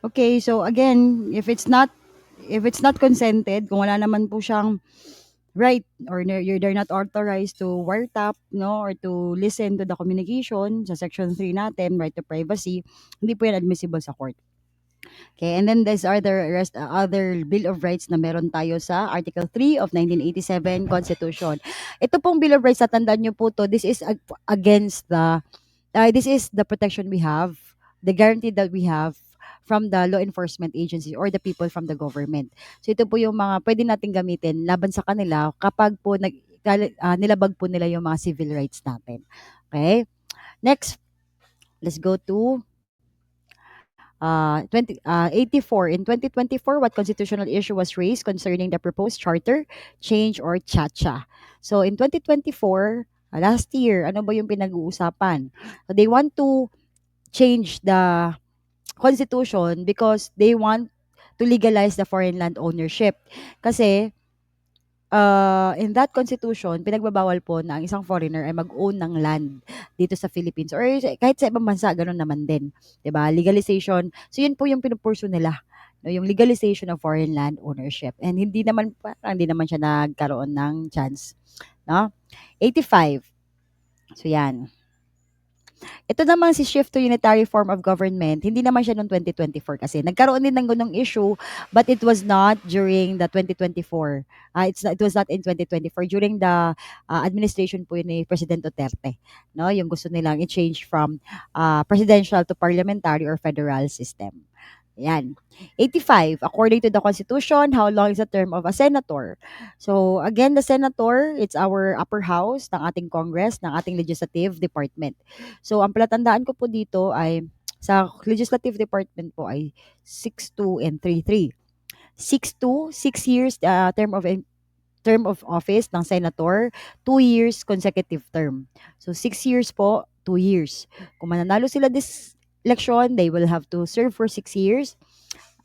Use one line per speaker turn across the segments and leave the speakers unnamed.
Okay, so again, if it's not consented, kung wala naman po siyang right or they're not authorized to wiretap, no, or to listen to the communication sa section 3 natin, right to privacy, hindi po yan admissible sa court. Okay, and then there's other Bill of Rights na meron tayo sa Article 3 of 1987 Constitution. Ito pong Bill of Rights, tandaan niyo po to, against this is the protection we have, the guarantee that we have from the law enforcement agencies or the people from the government. So ito po yung mga pwede nating gamitin laban sa kanila kapag po nilabag po nila yung mga civil rights natin. Okay? Next, let's go to 84. In 2024, what constitutional issue was raised concerning the proposed charter change or CHACHA? So in 2024, last year, ano ba yung pinag-uusapan? So they want to change the constitution because they want to legalize the foreign land ownership. Kasi in that constitution, pinagbabawal po na ang isang foreigner ay mag-own ng land dito sa Philippines or kahit sa ibang bansa, gano'n naman din. 'Di ba? Legalization. So, yun po yung pinupursu nila. No, yung legalization of foreign land ownership. And hindi naman siya nagkaroon ng chance. No? 85. So, yan. Ito naman si shift to unitary form of government, hindi naman siya noong 2024 kasi nagkaroon din ng ganung issue but it was not during the 2024. It was not in 2024 during the administration po yun ni President Duterte. No, yung gusto nilang i-change from presidential to parliamentary or federal system. Yan. 85, according to the Constitution, how long is the term of a senator? So, again, the senator, it's our upper house ng ating Congress, ng ating legislative department. So, ang palatandaan ko po dito ay sa legislative department po ay 6-2 and 3-3. 6-2, 6 years term of office ng senator, 2 years consecutive term. So 6 years po, 2 years. Kung mananalo sila this election, they will have to serve for 6 years.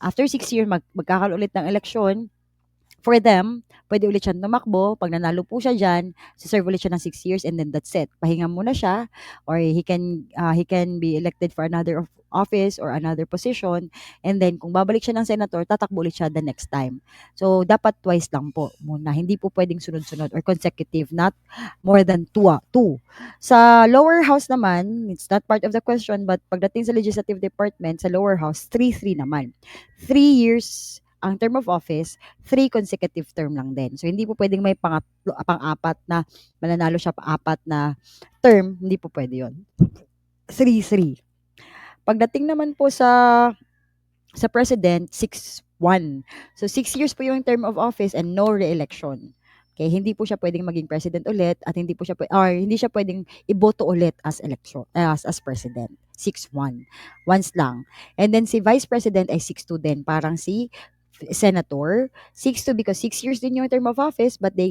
After 6 years, magkakaroon ulit ng election. For them, pwede ulit siyang tumakbo. Pag nanalo po siya dyan, serve ulit siya ng 6 years and then that's it. Pahinga muna siya or he can be elected for another office or another position and then kung babalik siya ng senator, tatakbo ulit siya the next time. So, dapat twice lang po muna. Hindi po pwedeng sunod-sunod or consecutive, not more than two. Sa lower house naman, it's not part of the question but pagdating sa legislative department, sa lower house, 3-3 naman. 3 years ang term of office, 3 consecutive term lang din. So, hindi po pwedeng may pang-apat na mananalo siya pa-apat na term, hindi po pwede yun. 3-3. Pagdating naman po sa president, 6-1. So, 6 years po yung term of office and no re-election. Okay, hindi po siya pwedeng maging president ulit at hindi siya pwedeng iboto ulit as election as president. 6-1. Once lang. And then si vice president ay 6-2 din, parang si senator. 6-2 because 6 years din yung term of office but the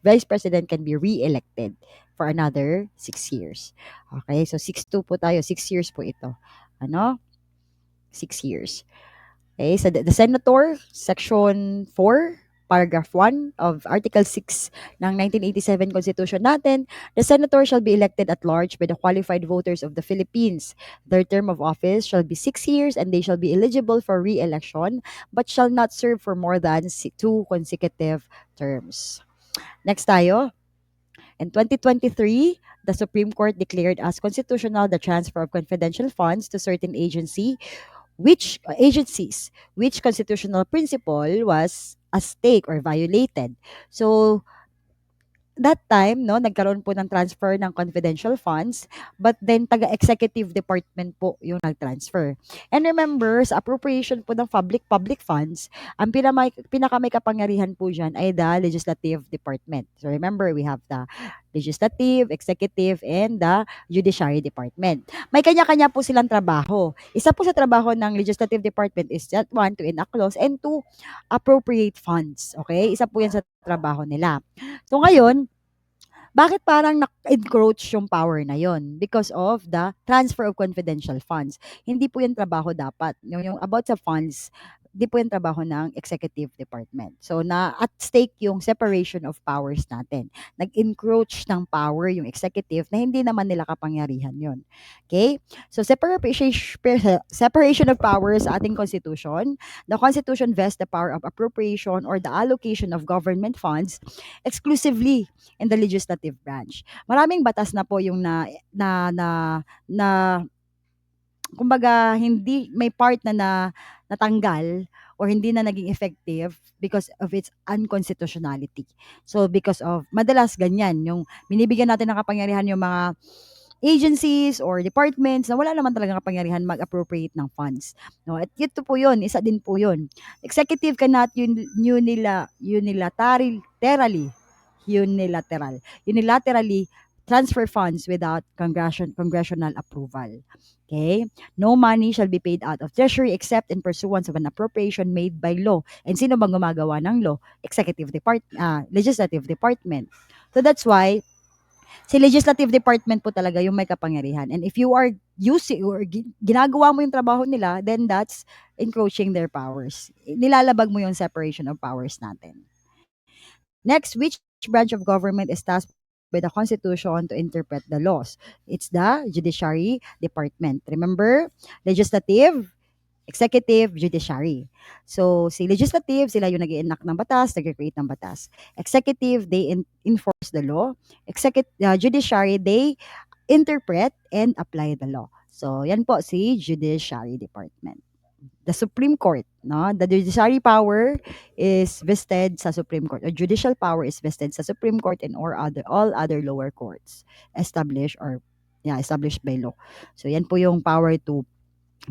vice president can be re-elected for another 6 years. Okay, so 6-2 po tayo. 6 years po ito. 6 years. Okay, so the senator, section 4, paragraph 1 of Article 6 ng 1987 Constitution natin, the senator shall be elected at large by the qualified voters of the Philippines. Their term of office shall be 6 years and they shall be eligible for re-election but shall not serve for more than 2 consecutive terms. Next tayo. In 2023, the Supreme Court declared as constitutional the transfer of confidential funds to certain agencies, which constitutional principle was at stake or violated. So, that time, no, nagkaroon po ng transfer ng confidential funds, but then taga-executive department po yung nag-transfer. And remember, sa appropriation po ng public funds, ang pinaka may kapangyarihan po dyan ay the legislative department. So remember, we have the legislative, executive, and the judiciary department. May kanya-kanya po silang trabaho. Isa po sa trabaho ng legislative department is that one, to enact laws, and to appropriate funds. Okay? Isa po yan sa trabaho nila. So ngayon, bakit parang encroach yung power na yon? Because of the transfer of confidential funds. Hindi po yan trabaho dapat. Yung about sa funds, Di po yung trabaho ng executive department. So, na at stake yung separation of powers natin. Nag-encroach ng power yung executive na hindi naman nila kapangyarihan yun. Okay? So, separation of powers sa ating constitution. The constitution vests the power of appropriation or the allocation of government funds exclusively in the legislative branch. Maraming batas na po yung na kumbaga hindi may part na natanggal or hindi na naging effective because of its unconstitutionality. So because of madalas ganyan yung binibigyan natin ng kapangyarihan yung mga agencies or departments na wala naman talagang kapangyarihan mag-appropriate ng funds. No, at ito po 'yun, isa din po 'yun. Executive cannot unilaterally transfer funds without congressional approval. Okay? No money shall be paid out of treasury except in pursuance of an appropriation made by law. And sino bang gumagawa ng law? Legislative department. So that's why si legislative department po talaga yung may kapangyarihan. And if you are using or ginagawa mo yung trabaho nila, then that's encroaching their powers. Nilalabag mo yung separation of powers natin. Next, which branch of government is tasked by the Constitution to interpret the laws? It's the Judiciary Department. Remember, legislative, executive, judiciary. So, si legislative, sila yung nag-i-enact ng batas, nag-create ng batas. Executive, they enforce the law. Judiciary, they interpret and apply the law. So, yan po si Judiciary Department. The Supreme Court, no? The judiciary power is vested sa Supreme Court. The judicial power is vested sa Supreme Court and all other lower courts established by law. So, yan po yung power to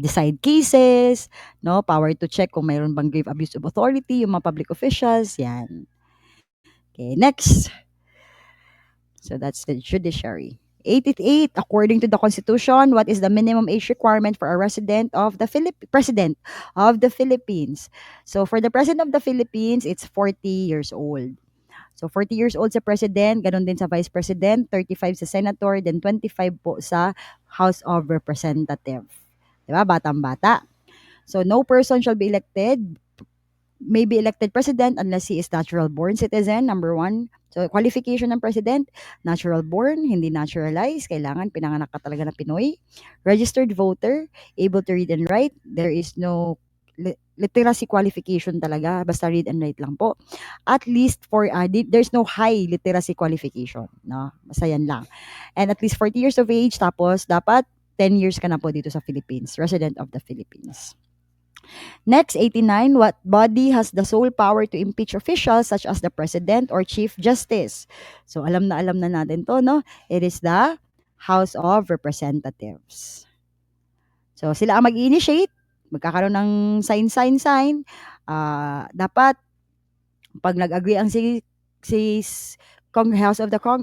decide cases, no? Power to check kung mayroon bang grave abuse of authority, yung mga public officials, yan. Okay, next. So that's the judiciary. 88, according to the Constitution, what is the minimum age requirement for a resident of the President of the Philippines? So for the President of the Philippines, it's 40 years old. So 40 years old sa President, ganun din sa Vice President, 35 sa Senator, then 25 po sa House of Representatives. Diba? Batang-bata. So no person shall be may be elected president unless he is natural born citizen, number one. So, qualification ng president, natural born, hindi naturalized, kailangan pinanganak ka talaga na Pinoy. Registered voter, able to read and write, there is no literacy qualification talaga, basta read and write lang po. At least there's no high literacy qualification, no? Basta yan lang. And at least 40 years of age, tapos dapat 10 years ka na po dito sa Philippines, resident of the Philippines. Next, 89, what body has the sole power to impeach officials such as the President or Chief Justice? So, alam na natin to, no? It is the House of Representatives. So, sila ang mag-initiate, magkakaroon ng sign. Dapat, pag nag-agree ang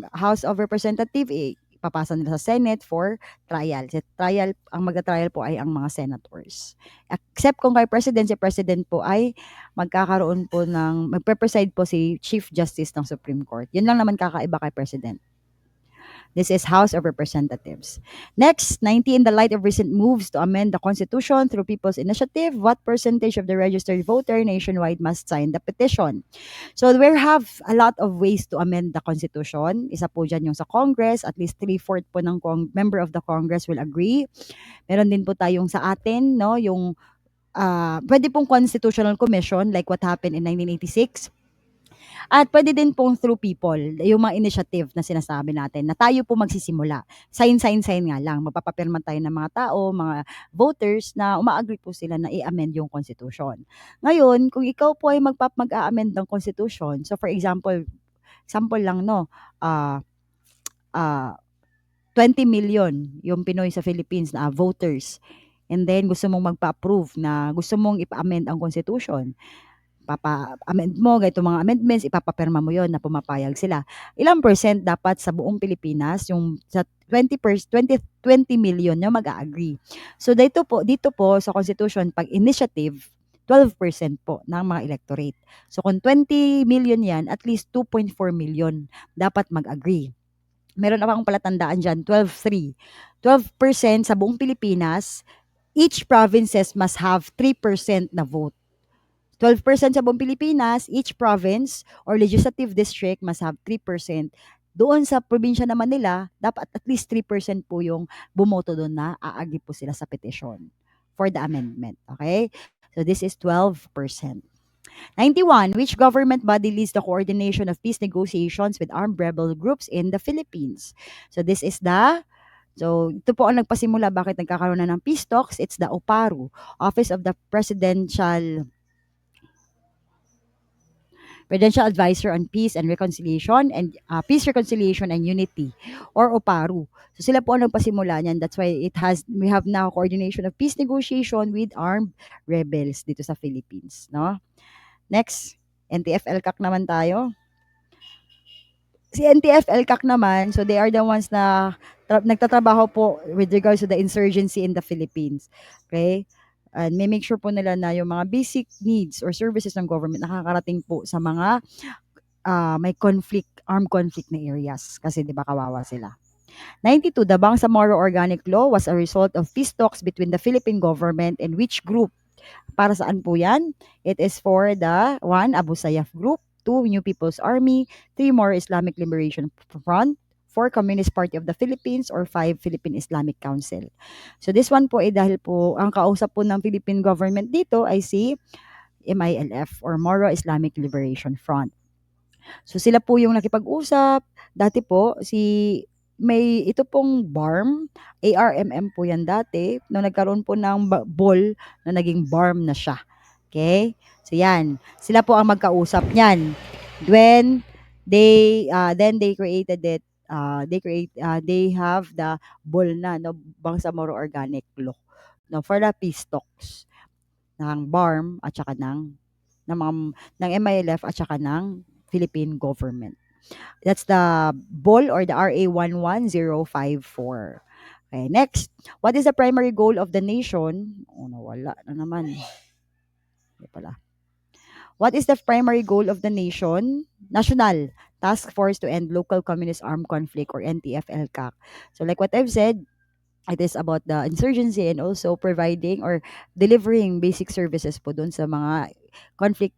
House of Representatives, ipapasa nila sa Senate for trial. Ang magta-trial po ay ang mga senators. Except kung kay President, si President po ay magpe-preside po si Chief Justice ng Supreme Court. Yun lang naman kakaiba kay President. This is House of Representatives. Next, 90, in the light of recent moves to amend the Constitution through People's Initiative, what percentage of the registered voter nationwide must sign the petition? So we have a lot of ways to amend the Constitution. Isa po dyan yung sa Congress, at least 3/4 po ng member of the Congress will agree. Meron din po tayong sa atin, no, yung pwede pong Constitutional Commission like what happened in 1986. At pwede din pong through people, yung mga initiative na sinasabi natin na tayo po magsisimula. Sign nga lang. Magpapapirma tayo ng mga tao, mga voters na umaagree po sila na i-amend yung Constitution. Ngayon, kung ikaw po ay mag-a-amend ng Constitution, so for example lang, no, 20 million yung Pinoy sa Philippines na voters. And then, gusto mong magpa-approve na gusto mong ipa-amend ang Constitution. Papa-amend mo, ganito mga amendments, ipapapirma mo yon na pumapayag sila. Ilang percent dapat sa buong Pilipinas, yung sa 20 million na mag-a-agree. So dito po sa Constitution, pag initiative, 12% po ng mga electorate. So kung 20 million yan, at least 2.4 million dapat mag-agree. Meron akong palatandaan dyan, 12% sa buong Pilipinas, each provinces must have 3% na vote. 12% sa buong Pilipinas, each province or legislative district must have 3%. Doon sa probinsya naman nila, dapat at least 3% po yung bumoto doon na aagi po sila sa petition for the amendment. Okay? So this is 12%. 91, which government body leads the coordination of peace negotiations with armed rebel groups in the Philippines? So this is ito po ang nagpasimula bakit nagkakaroon na ng peace talks. It's the OPARU, Office of the Presidential Advisor on Peace and Reconciliation and Peace, Reconciliation and Unity, or OPARU. So sila po ang nagpasimula niyan. That's why we have now coordination of peace negotiation with armed rebels dito sa Philippines, no? Next, NTF-ELCAC naman tayo. Si NTF-ELCAC naman, so they are the ones na nagtatrabaho po with regards to the insurgency in the Philippines. Okay? And may make sure po nila na yung mga basic needs or services ng government nakakarating po sa mga may armed conflict na areas. Kasi di ba kawawa sila. 92, the Bangsamoro Organic Law was a result of peace talks between the Philippine government and which group? Para saan po yan? It is for the 1, Abu Sayyaf Group, 2, New People's Army, 3, more Islamic Liberation Front, 4, Communist Party of the Philippines, or 5, Philippine Islamic Council. So this one po ay dahil po ang kausap po ng Philippine government dito ay si MILF or Moro Islamic Liberation Front. So sila po yung nakipag-usap. Dati po may ito pong BARM, ARMM po yan dati, no nagkaroon po ng ball na naging BARM na siya. Okay? So yan, sila po ang magkausap niyan. When then they created it, they have the ball na, no, Bangsamoro Organic Law, no, for the peace talks ng BARM at saka ng MILF at saka ng Philippine government. That's the ball or the RA 11054. Okay, next. What is the primary goal of the nation? Oh, nawala na naman. Hindi pala. What is the primary goal of the National Task Force to End Local Communist Armed Conflict or NTF-ELCAC. So like what I've said, it is about the insurgency and also providing or delivering basic services po doon sa mga conflict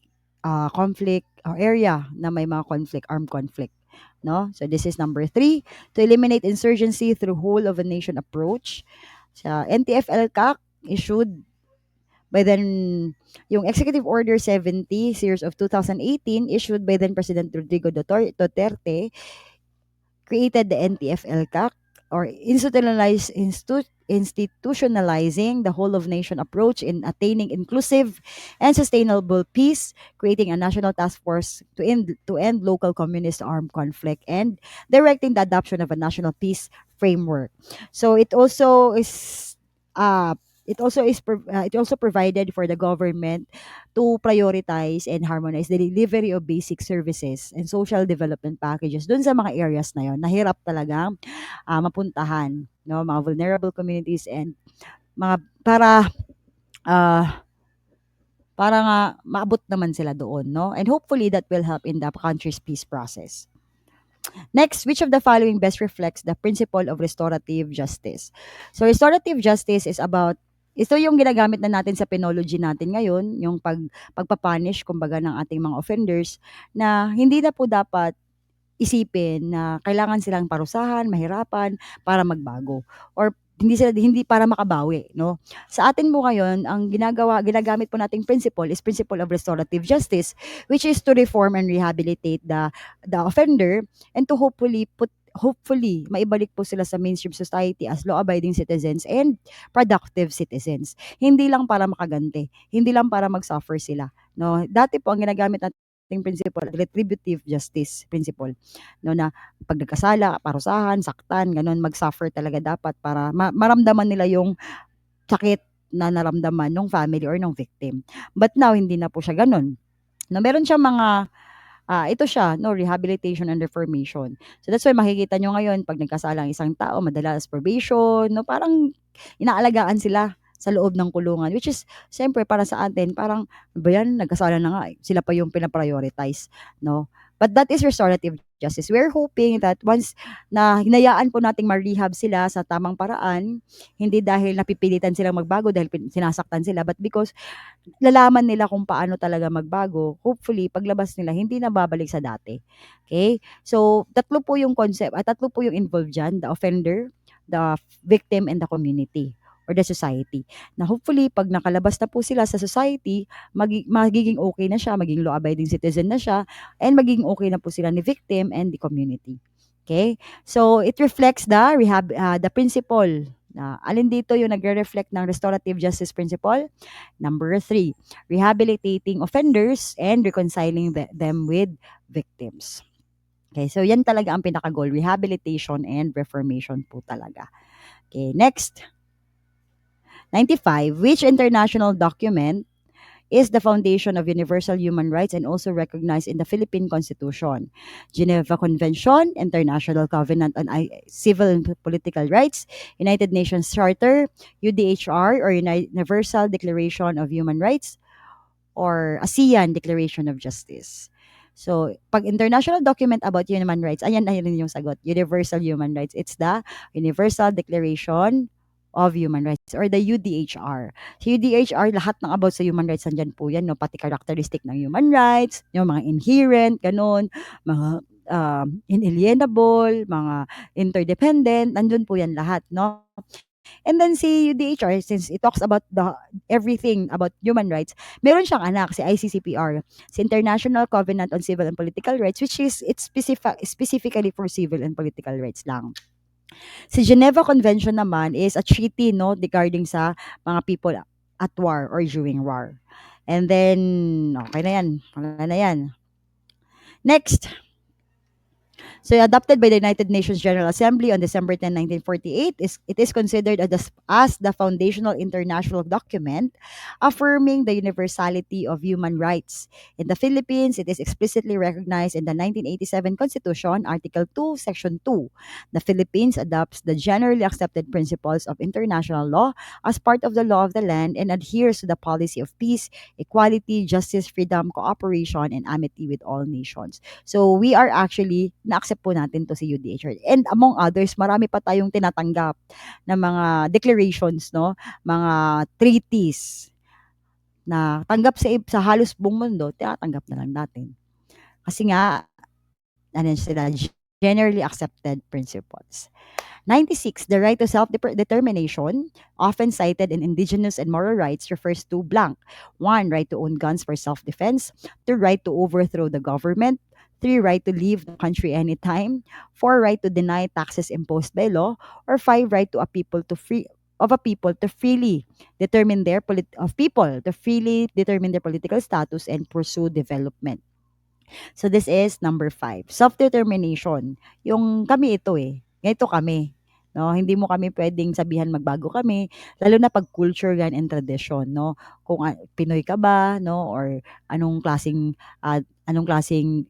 area na may mga armed conflict. No? So this is number 3, to eliminate insurgency through whole of a nation approach. Sa NTF-ELCAC issued by then yung Executive Order 70 series of 2018 issued by then President Rodrigo Duterte created the NTF-ELCAC or institutionalizing the whole of nation approach in attaining inclusive and sustainable peace, creating a national task force to end local communist armed conflict, and directing the adoption of a national peace framework. So it also provided for the government to prioritize and harmonize the delivery of basic services and social development packages dun sa mga areas na yon. Nahirap talaga mapuntahan, no, mga vulnerable communities and mga para nga maabot naman sila doon, no? And hopefully that will help in the country's peace process. Next, which of the following best reflects the principle of restorative justice? So restorative justice is about ito yung ginagamit na natin sa penology natin ngayon, yung pagpapunish kumbaga ng ating mga offenders na hindi na po dapat isipin na kailangan silang parusahan, mahirapan para magbago or hindi para makabawi, no? Sa atin po ngayon, ang ginagamit po nating principle is principle of restorative justice, which is to reform and rehabilitate the offender and to hopefully maibalik po sila sa mainstream society as law-abiding citizens and productive citizens. Hindi lang para makaganti, hindi lang para mag-suffer sila, no? Dati po ang ginagamit nating principle, retributive justice principle, no, na pag nagkasala, parusahan, saktan, ganun, mag-suffer talaga dapat para maramdaman nila yung sakit na naramdaman ng family or ng victim. But now, hindi na po siya ganun. No, meron siyang mga ito siya, no, rehabilitation and reformation. So that's why makikita nyo ngayon, pag nagkasala ang isang tao, madalas probation, no, parang inaalagaan sila sa loob ng kulungan, which is, siyempre, para sa atin, parang, ba yan, nagkasala na nga, sila pa yung pinaprioritize, no? But that is restorative justice. We're hoping that once na hinayaan po nating ma-rehab sila sa tamang paraan, hindi dahil napipilitan silang magbago dahil sinasaktan sila, but because nalalaman nila kung paano talaga magbago, hopefully paglabas nila hindi na babalik sa dati. Okay? So, tatlo po yung concept, tatlo po yung involved diyan, the offender, the victim, and the community or the society. Na hopefully pag nakalabas na po sila sa society, magiging okay na siya, maging law-abiding citizen na siya, and magiging okay na po sila ni victim and the community. Okay? So, it reflects the principle. Alin dito yung nagre-reflect ng restorative justice principle? Number three, rehabilitating offenders and reconciling them with victims. Okay, so yan talaga ang pinaka-goal, rehabilitation and reformation po talaga. Okay, next. 95, which international document is the foundation of universal human rights and also recognized in the Philippine Constitution? Geneva Convention, International Covenant on Civil and Political Rights, United Nations Charter, UDHR or Universal Declaration of Human Rights, or ASEAN Declaration of Justice. So, pag international document about human rights, ayan na rin yung sagot. Universal Human Rights. It's the Universal Declaration of Human Rights or the UDHR. Sa UDHR, lahat ng about sa human rights nandyan po yan, no? Pati characteristic ng human rights, yung mga inherent, ganun, mga inalienable, mga interdependent, nandun po yan lahat, no? And then si UDHR, since it talks about everything about human rights, meron siyang anak, si ICCPR, si International Covenant on Civil and Political Rights, which is it's specifically for civil and political rights lang. Si Geneva Convention naman is a treaty, no, regarding sa mga people at war or during war. And then, okay na yan. Wala na yan. Next. So adopted by the United Nations General Assembly on December 10, 1948, it is considered as the foundational international document affirming the universality of human rights. In the Philippines, it is explicitly recognized in the 1987 Constitution, Article 2, Section 2. The Philippines adopts the generally accepted principles of international law as part of the law of the land and adheres to the policy of peace, equality, justice, freedom, cooperation, and amity with all nations. So we are actually, na-accept po natin to si UDHR. And among others, marami pa tayong tinatanggap na mga declarations, no? Mga treaties na tanggap sa halos buong mundo, tinatanggap na lang natin. Kasi nga, ano sila, generally accepted principles. 96, the right to self-determination, often cited in indigenous and moral rights, refers to blank. 1, right to own guns for self-defense. 2, right to overthrow the government. 3, right to leave the country anytime. 4, right to deny taxes imposed by law. Or 5, right to a people to freely determine their political status and pursue development. So this is number 5, self-determination. Yung kami ito ganito kami. No, hindi mo kami pwedeng sabihan magbago kami, lalo na pag culture yan and tradition, no? Kung Pinoy ka ba, no? Or anong klaseng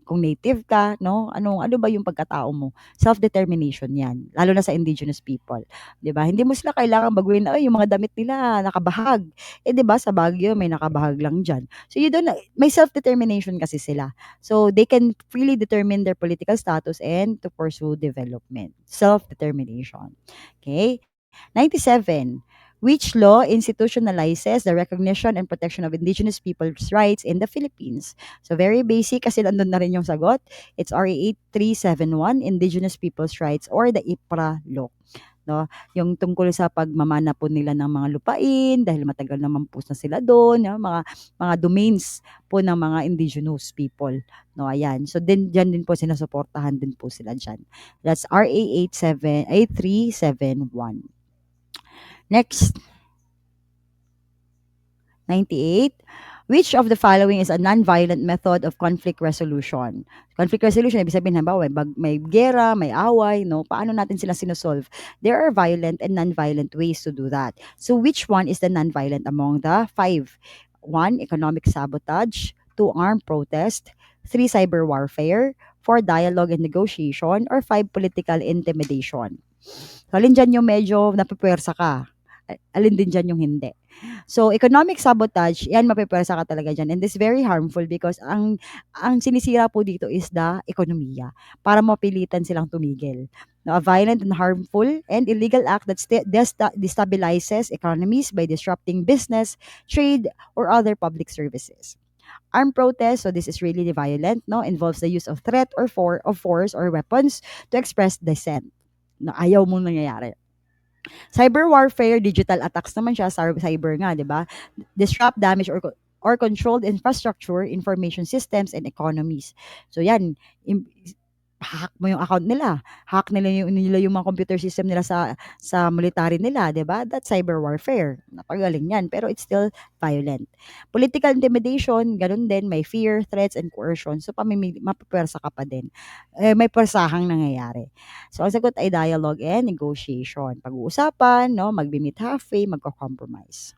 kung native ka, no? Ano ba yung pagkatao mo? Self-determination yan, lalo na sa indigenous people. 'Di ba? Hindi mo sila kailangan baguhin na, yung mga damit nila nakabahag. 'Di ba sa Baguio may nakabahag lang diyan. So may self-determination kasi sila. So they can freely determine their political status and to pursue development. Self-determination. Okay? 97. Which law institutionalizes the recognition and protection of indigenous people's rights in the Philippines? So very basic kasi nandun na rin yung sagot. It's RA 8371, Indigenous People's Rights or the IPRA law. No, yung tungkol sa pagmamana po nila ng mga lupain dahil matagal naman po na sila doon, mga domains po ng mga indigenous people, no, ayan. So diyan din po sinusuportahan din po sila diyan. That's RA 8371. Next. 98. Which of the following is a non-violent method of conflict resolution? Conflict resolution, ibig sabihin, halimbawa, may gera, may away, no? Paano natin sila sinusolve? There are violent and non-violent ways to do that. So which one is the non-violent among the 5? 1, economic sabotage. 2, armed protest. 3, cyber warfare. 4, dialogue and negotiation. Or 5, political intimidation. So, alin dyan yung medyo napupwersa ka? Alin din diyan yung hindi. So, economic sabotage, yan mapepersa ka talaga diyan and this very harmful because ang sinisira po dito is the ekonomiya para mapilitan silang tumigil. No, a violent and harmful and illegal act that destabilizes economies by disrupting business, trade, or other public services. Armed protest, so this is really violent, no, involves the use of threat or of force or weapons to express dissent. Na ayaw mong nangyayari. Cyber warfare, digital attacks naman siya, cyber nga, 'di ba? Disrupt, damage or controlled infrastructure, information systems and economies. So yan, hack mo yung account nila, hack nila yung mga computer system nila sa military nila, 'di ba? That's cyber warfare. Napagaling 'yan, pero it's still violent. Political intimidation, ganun din, may fear, threats and coercion. So mapupersa ka pa din. May persahang nangyayari. So ang sagot ay dialogue and negotiation. Pag-uusapan, no, magbi-meet halfway, magko-compromise.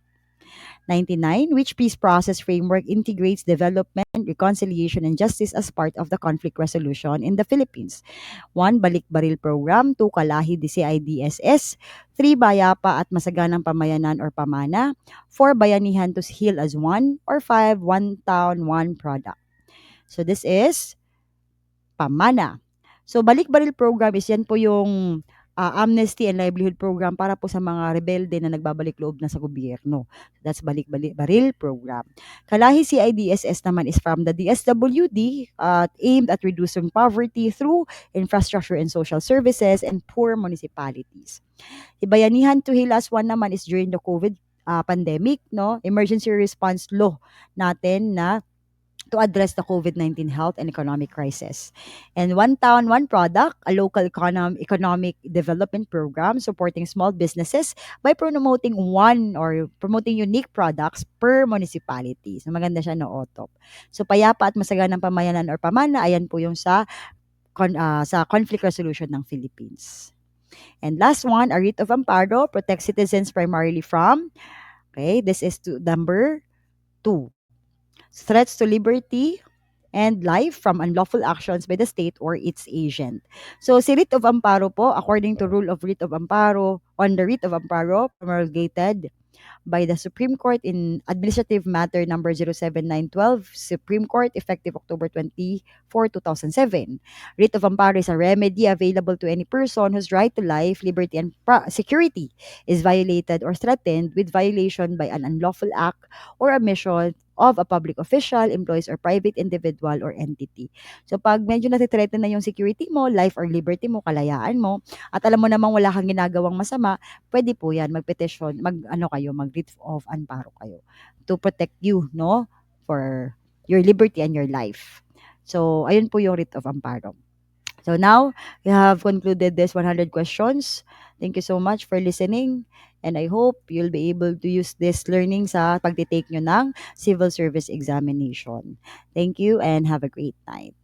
99, which peace process framework integrates development, reconciliation, and justice as part of the conflict resolution in the Philippines? 1. Balik Baril Program. 2. Kalahi DCIDSS. 3. Bayapa at Masaganang Pamayanan or Pamana. 4. Bayanihan to Heal as One. Or 5. One Town, One Product. So this is Pamana. So Balik Baril Program is yan po yung amnesty and livelihood program para po sa mga rebelde na nagbabalik loob na sa gobyerno. That's Balik Baril Program. Kalahi CIDSS naman is from the DSWD, aimed at reducing poverty through infrastructure and social services and poor municipalities. Bayanihan to Hilas One naman is during the COVID pandemic, no? Emergency response law natin na to address the COVID-19 health and economic crisis. And One Town, One Product, a local economic development program supporting small businesses by promoting unique products per municipality. So maganda siya no OTOP. So payapa at masaganang pamayanan or pamana, ayan po yung sa conflict resolution ng Philippines. And last one, a writ of amparo protects citizens primarily from, okay, this is number 2. Threats to liberty and life from unlawful actions by the state or its agent. So, si writ of amparo po, according to rule of writ of amparo, on the writ of amparo promulgated by the Supreme Court in Administrative Matter number 07912, Supreme Court, effective October 24, 2007. Writ of amparo is a remedy available to any person whose right to life, liberty, and security is violated or threatened with violation by an unlawful act or omission of a public official, employees, or private individual or entity. So, pag medyo natithreaten na yung security mo, life or liberty mo, kalayaan mo, at alam mo namang wala kang ginagawang masama, pwede po yan, mag-petition, mag-writ of amparo kayo to protect you, no, for your liberty and your life. So, ayun po yung writ of amparo. So now, we have concluded this 100 questions. Thank you so much for listening. And I hope you'll be able to use this learning sa pagtitake nyo ng civil service examination. Thank you and have a great night.